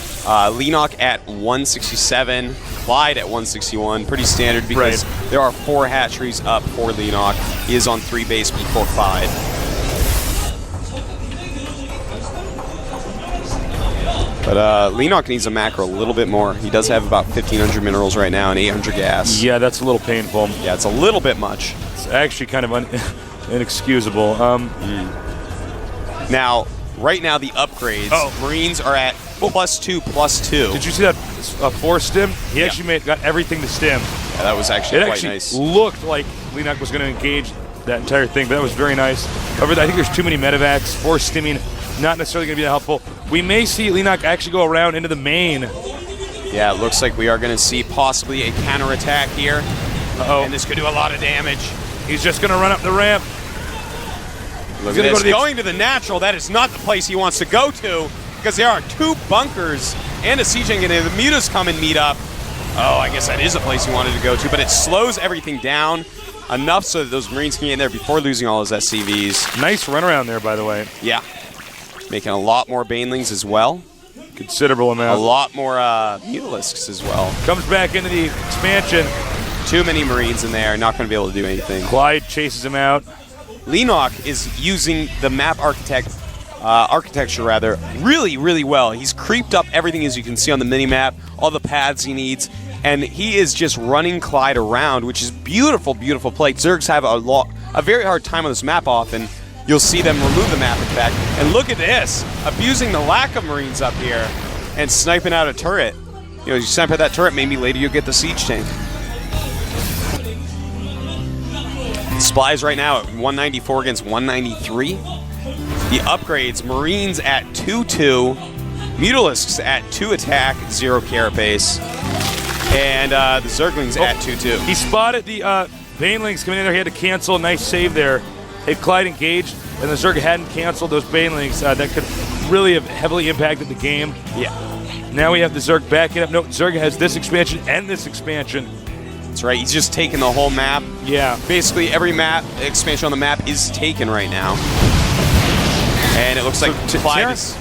Leenock at 167, Clide at 161. Pretty standard because there are 4 hatcheries up for Leenock. He is on 3 base before Clide. But Leenock needs a macro a little bit more. He does have about 1,500 minerals right now and 800 gas. Yeah, that's a little painful. Yeah, it's a little bit much. It's actually kind of inexcusable. Now, right now, the upgrades, Marines are at +2/+2. Did you see that 4 stim? He actually got everything to stim. Yeah, that was actually quite nice. It looked like Leenock was going to engage that entire thing, but that was very nice. However, I think there's too many medevacs. 4 stimming, not necessarily going to be that helpful. We may see Leenock actually go around into the main. Yeah, it looks like we are going to see possibly a counterattack here. And this could do a lot of damage. He's just going to run up the ramp. Look at this. Going to the natural, that is not the place he wants to go to because there are 2 bunkers and a siege engine, and the mutas come and meet up. Oh, I guess that is a place he wanted to go to, but it slows everything down enough so that those Marines can get in there before losing all his SCVs. Nice runaround there, by the way. Yeah. Making a lot more Banelings as well. Considerable amount. A lot more Mutalisks as well. Comes back into the expansion. Too many Marines in there, not going to be able to do anything. Clide chases him out. Leenock is using the map architecture really, really well. He's creeped up everything, as you can see on the mini-map, all the paths he needs, and he is just running Clide around, which is beautiful, beautiful play. Zergs have a very hard time on this map often. You'll see them remove the map effect, and look at this, abusing the lack of Marines up here and sniping out a turret. You know, you snipe at that turret, maybe later you'll get the siege tank. Supplies right now at 194 against 193. The upgrades, Marines at 2-2, Mutalisks at 2 attack, 0 carapace, and the Zerglings at 2-2. He spotted the Banelings coming in there. He had to cancel. Nice save there. If Clide engaged and the Zerg hadn't canceled those Banelings, that could really have heavily impacted the game. Yeah. Now we have the Zerg backing up. No, Zerg has this expansion and this expansion. That's right. He's just taking the whole map. Yeah. Basically, every map expansion on the map is taken right now. And it looks like Clide is...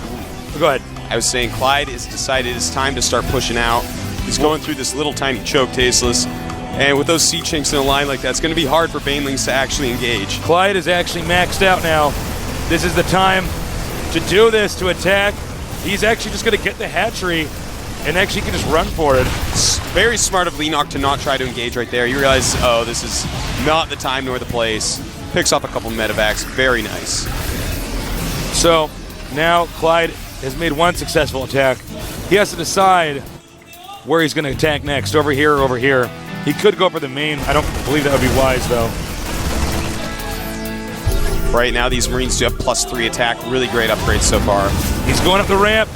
Go ahead. I was saying Clide has decided it's time to start pushing out. He's going through this little tiny choke, Tasteless. And with those siege tanks in a line like that, it's going to be hard for Banelings to actually engage. Clide is actually maxed out now. This is the time to do this, to attack. He's actually just going to get the hatchery, and actually can just run for it. It's very smart of Leenock to not try to engage right there. You realize, oh, this is not the time nor the place. Picks off a couple medevacs. Very nice. So now Clide has made 1 successful attack. He has to decide where he's going to attack next, over here or over here. He could go for the main. I don't believe that would be wise, though. Right now, these Marines do have +3 attack. Really great upgrades so far. He's going up the ramp.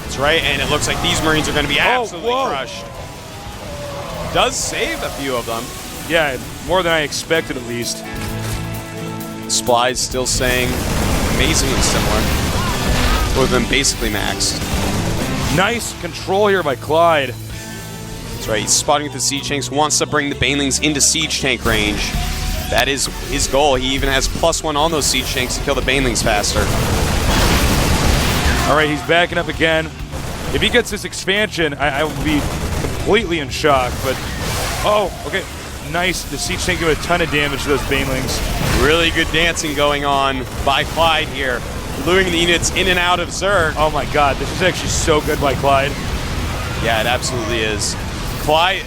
That's right, and it looks like these Marines are going to be absolutely crushed. Does save a few of them. Yeah, more than I expected, at least. Supplies still saying amazingly similar. Both of them basically maxed. Nice control here by Clide. That's right, he's spotting with the siege tanks, wants to bring the Banelings into siege tank range. That is his goal. He even has +1 on those siege tanks to kill the Banelings faster. All right, he's backing up again. If he gets this expansion, I will be completely in shock, but... Oh, okay. Nice. The siege tank doing a ton of damage to those Banelings. Really good dancing going on by Clide here. Luring the units in and out of Zerg. Oh my god, this is actually so good by Clide. Yeah, it absolutely is. Clide,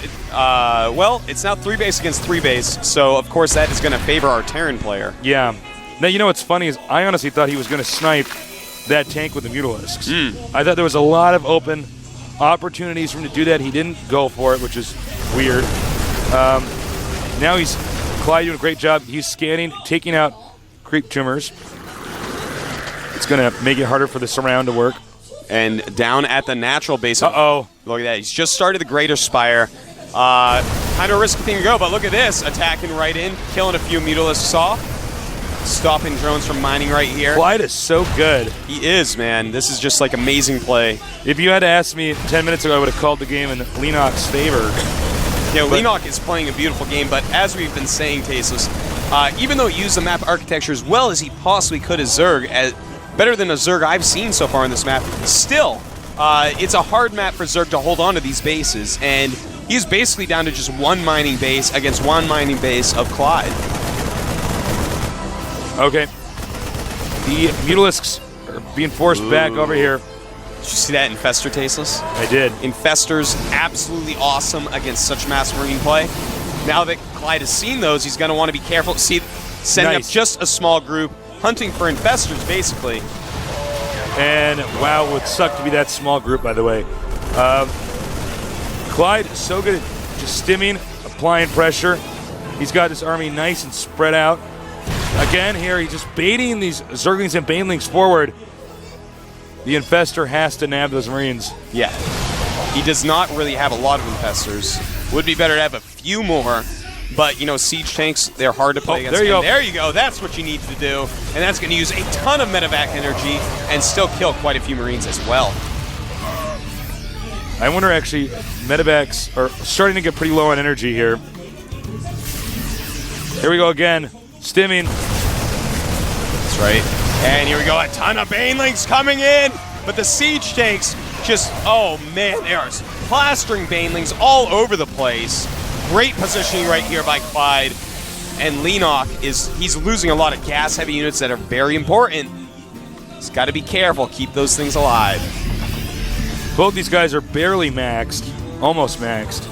well, it's now 3 base against 3 base, so of course that is going to favor our Terran player. Yeah. Now, you know what's funny is I honestly thought he was going to snipe that tank with the Mutalisks. I thought there was a lot of open opportunities for him to do that. He didn't go for it, which is weird. Now Clide doing a great job. He's scanning, taking out creep tumors. It's going to make it harder for the surround to work. And down at the natural base. Uh-oh. Look at that. He's just started the Greater Spire. Kind of a risky thing to go, but look at this. Attacking right in, killing a few Mutalisks off. Stopping drones from mining right here. Clide is so good. He is, man. This is just like amazing play. If you had asked me 10 minutes ago, I would have called the game in Leenock's favor. Yeah, Leenock is playing a beautiful game, but as we've been saying, Tasteless, even though he used the map architecture as well as he possibly could as Zerg, better than a Zerg I've seen so far in this map, still, it's a hard map for Zerg to hold on to these bases, and he's basically down to just one mining base against one mining base of Clide. Okay. The Mutalisks are being forced back over here. Did you see that Infestor, Tasteless? I did. Infestors, absolutely awesome against such mass marine play. Now that Clide has seen those, he's going to want to be careful. See, setting up just a small group, hunting for Infestors, basically. And, wow, it would suck to be that small group, by the way. Clide is so good at just stimming, applying pressure. He's got his army nice and spread out. Again, here, he's just baiting these Zerglings and Banelings forward. The Infestor has to nab those Marines. Yeah. He does not really have a lot of Infestors. Would be better to have a few more. But, you know, siege tanks, they're hard to play against. There you go. There you go. That's what you need to do. And that's going to use a ton of medevac energy and still kill quite a few Marines as well. I wonder, actually, medevacs are starting to get pretty low on energy here. Here we go again. Stimming. That's right. And here we go. A ton of Banelings coming in. But the siege tanks just, oh man, they are plastering Banelings all over the place. Great positioning right here by Clide. And Leenock he's losing a lot of gas-heavy units that are very important. He's got to be careful. Keep those things alive. Both these guys are barely maxed. Almost maxed.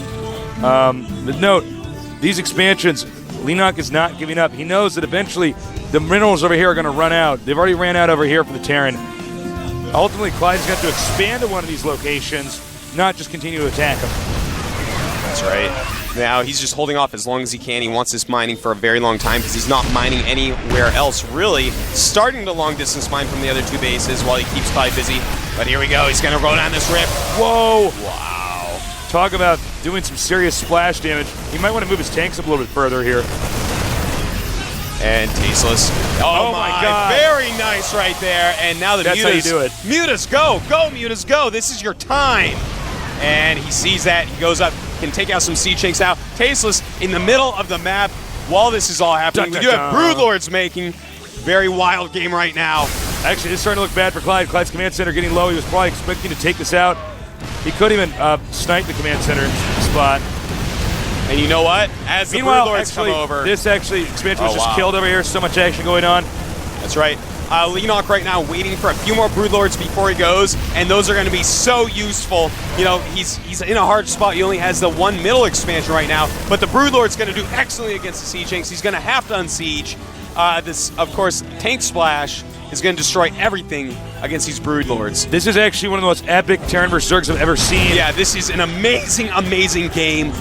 But note, these expansions, Leenock is not giving up. He knows that eventually the minerals over here are going to run out. They've already ran out over here for the Terran. Ultimately, Clyde's got to expand to one of these locations, not just continue to attack them. That's right. Now, he's just holding off as long as he can. He wants this mining for a very long time because he's not mining anywhere else, really. Starting to long-distance mine from the other two bases while he keeps Clide busy. But here we go. He's going to roll down this rip. Whoa! Wow. Talk about doing some serious splash damage. He might want to move his tanks up a little bit further here. And Tasteless. Oh my God. Very nice right there. And now the That's Mutas. how you do it. Mutas, go. Go, Mutas, go. This is your time. And he sees that. He goes up. Can take out some siege tanks now. Tasteless in the middle of the map while this is all happening. We do have Broodlords making. Very wild game right now. Actually, this is starting to look bad for Clide. Clyde's command center getting low. He was probably expecting to take this out. He couldn't even snipe the command center spot. And you know what? As the Broodlords come over. This expansion was just killed over here. So much action going on. That's right. Leenock right now waiting for a few more Broodlords before he goes, and those are going to be so useful. You know, he's in a hard spot. He only has the one middle expansion right now, but the Broodlord's going to do excellently against the siege tanks. He's going to have to unsiege. This, of course, tank splash is going to destroy everything against these Broodlords. This is actually one of the most epic Terran vs. Zergs I've ever seen. Yeah, this is an amazing, amazing game.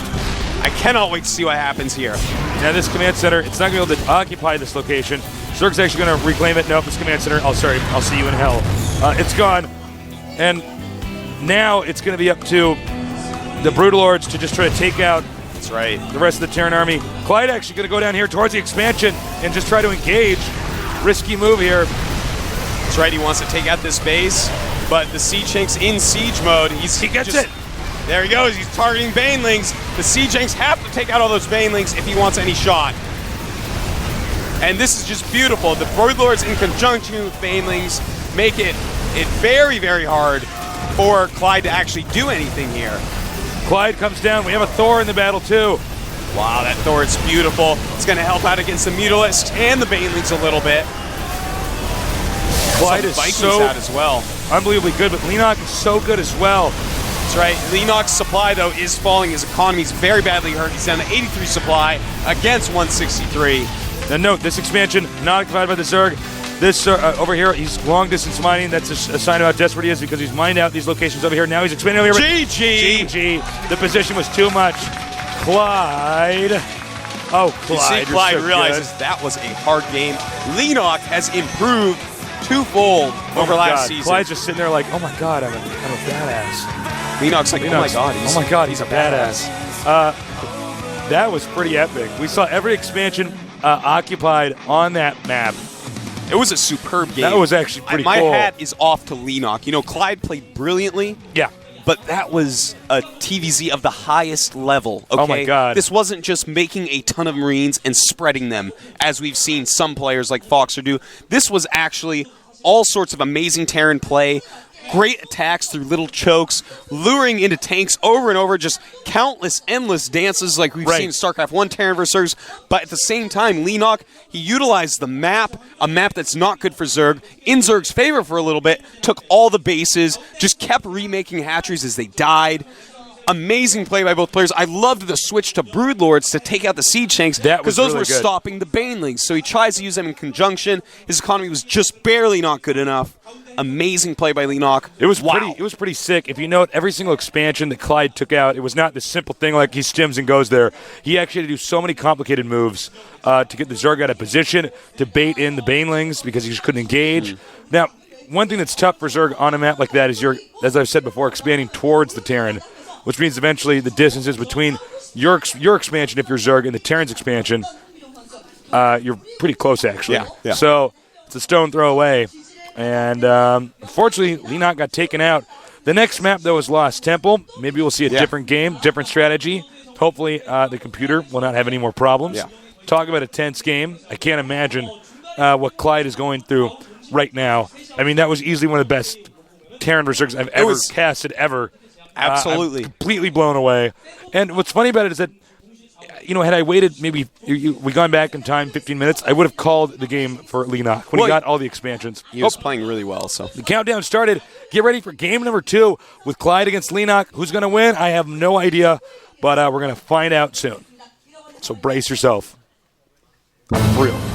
I cannot wait to see what happens here. Now this command center, it's not going to be able to occupy this location. Zerg's actually going to reclaim it. Nope, this command center. Oh, sorry. I'll see you in hell. It's gone. And now it's going to be up to the Broodlords to just try to take out That's right. the rest of the Terran army. Clide actually going to go down here towards the expansion and just try to engage. Risky move here. That's right. He wants to take out this base, but the siege tank's in siege mode. He gets it. There he goes. He's targeting Banelings. The siege tanks have to take out all those Banelings if he wants any shot. And this is just beautiful. The Broodlords in conjunction with Banelings make it very, very hard for Clide to actually do anything here. Clide comes down. We have a Thor in the battle too. Wow, that Thor is beautiful. It's going to help out against the Mutalisks and the Banelings a little bit. Clide is Vikings so out as well. Unbelievably good, but Leenock is so good as well. That's right. Leenock's supply, though, is falling. His economy's very badly hurt. He's down to 83 supply against 163. Now note, this expansion not occupied by the Zerg. This over here, he's long-distance mining. That's a sign of how desperate he is because he's mined out these locations over here. Now he's expanding over here. GG. The position was too much. Clyde. Oh, Clyde. You see, Clyde so realizes that was a hard game. Leenock has improved twofold over last season. Clyde's just sitting there like, oh my God, I'm a badass. Leenock's like, oh my God, he's a badass. That was pretty epic. We saw every expansion occupied on that map. It was a superb game. That was actually pretty cool. My cool. hat is off to Leenock. You know, Clide played brilliantly. Yeah. But that was a TVZ of the highest level. Okay? Oh my God. This wasn't just making a ton of Marines and spreading them, as we've seen some players like Foxer do. This was actually all sorts of amazing Terran play, great attacks through little chokes, luring into tanks over and over, just countless, endless dances like we've seen in StarCraft 1 Terran vs. Zerg. But at the same time, Leenock, he utilized the map, a map that's not good for Zerg, in Zerg's favor for a little bit, took all the bases, just kept remaking hatcheries as they died. Amazing play by both players. I loved the switch to Broodlords to take out the siege tanks because those were stopping the Banelings. So he tries to use them in conjunction. His economy was just barely not good enough. Amazing play by Leenock. It was pretty sick. If you note, every single expansion that Clide took out, it was not this simple thing like he stims and goes there. He actually had to do so many complicated moves to get the Zerg out of position, to bait in the Banelings because he just couldn't engage. Now, one thing that's tough for Zerg on a map like that is you're, as I've said before, expanding towards the Terran, which means eventually the distances between your expansion, if you're Zerg, and the Terran's expansion, you're pretty close, actually. Yeah. So it's a stone throw away. And unfortunately, Leenock got taken out. The next map, though, is Lost Temple. Maybe we'll see a different game, different strategy. Hopefully the computer will not have any more problems. Yeah. Talk about a tense game. I can't imagine what Clide is going through right now. I mean, that was easily one of the best Terran vs. Zergs I've ever casted, ever. Absolutely. I'm completely blown away. And what's funny about it is that, you know, had I waited maybe we gone back in time 15 minutes, I would have called the game for Leenock when he got all the expansions. He was playing really well. So the countdown started. Get ready for game number 2 with Clide against Leenock. Who's going to win? I have no idea, but we're going to find out soon. So brace yourself. For real.